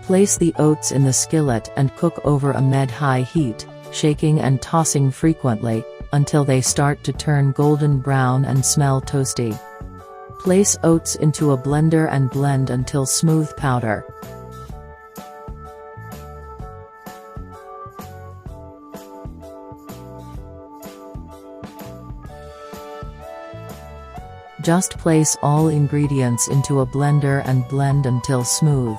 Place the oats in the skillet and cook over a mid-high heat, shaking and tossing frequently, until they start to turn golden brown and smell toasty. Place oats into a blender and blend until smooth powder. Just place all ingredients into a blender and blend until smooth.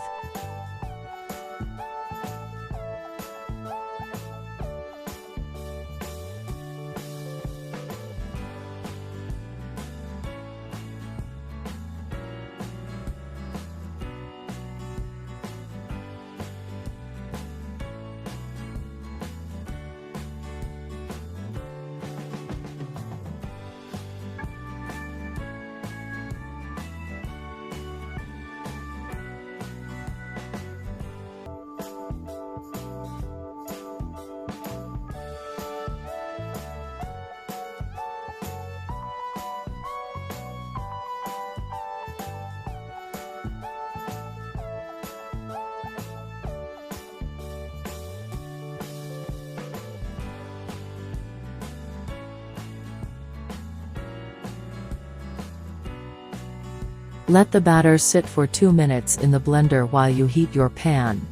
Let the batter sit for 2 minutes in the blender while you heat your pan.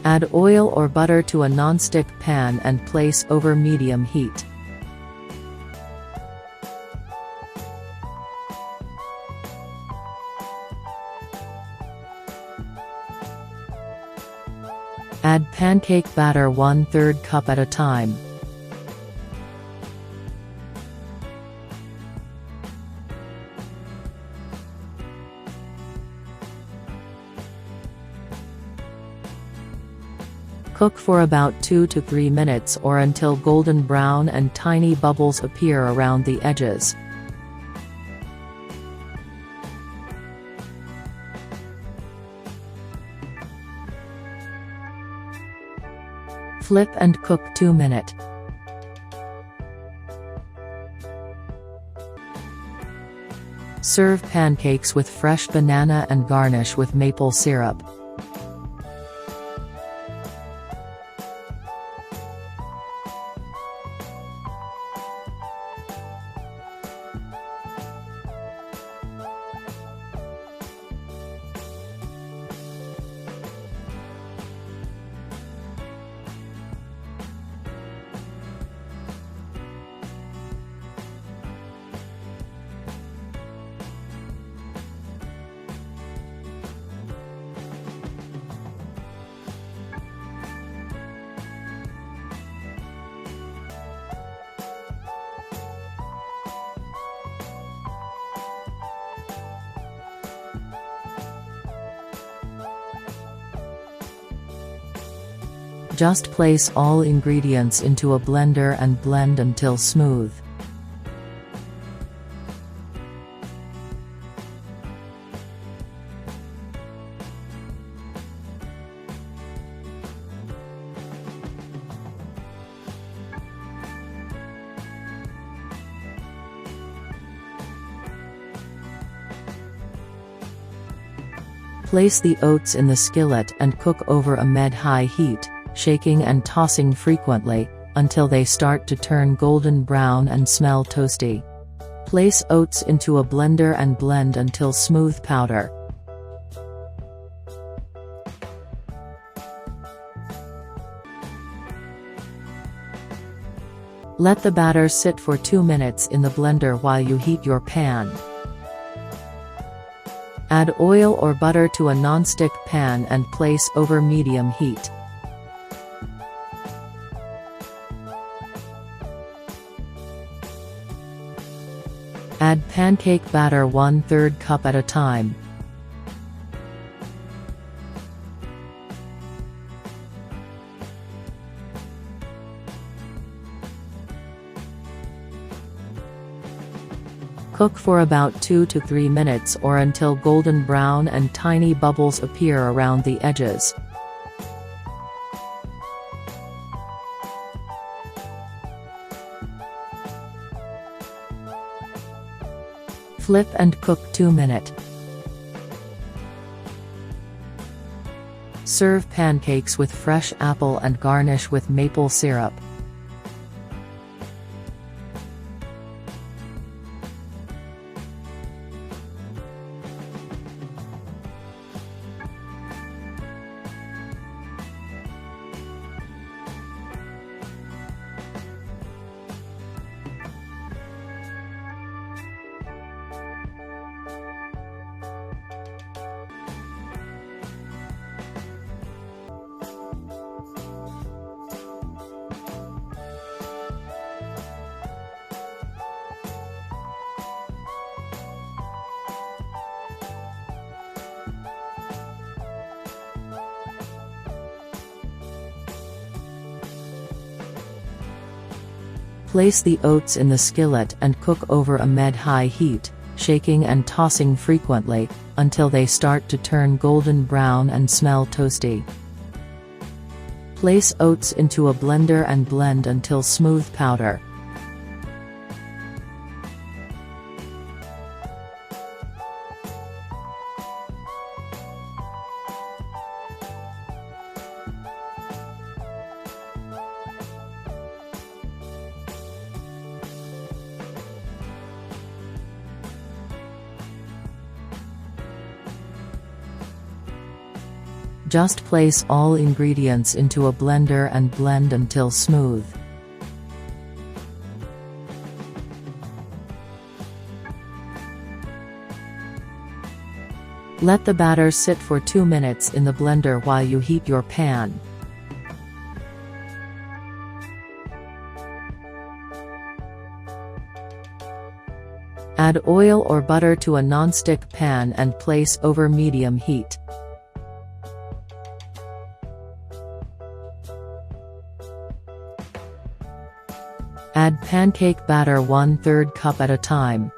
Add oil or butter to a non-stick pan and place over medium heat. Add pancake batter 1/3 cup at a time. Cook for about 2 to 3 minutes or until golden brown and tiny bubbles appear around the edges. Flip and cook 2 minutes. Serve pancakes with fresh banana and garnish with maple syrup. Just place all ingredients into a blender and blend until smooth. Place the oats in the skillet and cook over a mid-high heat, shaking and tossing frequently, until they start to turn golden brown and smell toasty. Place oats into a blender and blend until smooth powder. Let the batter sit for 2 minutes in the blender while you heat your pan. Add oil or butter to a non-stick pan and place over medium heat. Add pancake batter 1/3 cup at a time. Cook for about 2 to 3 minutes or until golden brown and tiny bubbles appear around the edges. Flip and cook 2 minutes. Serve pancakes with fresh apple and garnish with maple syrup. Place the oats in the skillet and cook over a mid-high heat, shaking and tossing frequently, until they start to turn golden brown and smell toasty. Place oats into a blender and blend until smooth powder. Just place all ingredients into a blender and blend until smooth. Let the batter sit for 2 minutes in the blender while you heat your pan. Add oil or butter to a non-stick pan and place over medium heat. Add pancake batter 1/3 cup at a time.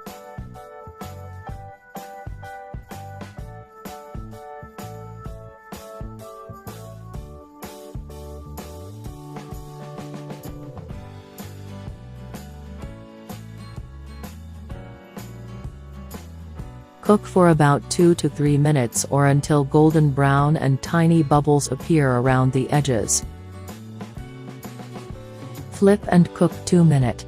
Cook for about 2 to 3 minutes or until golden brown and tiny bubbles appear around the edges. Flip and cook 2 minutes.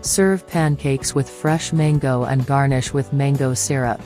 Serve pancakes with fresh mango and garnish with mango syrup.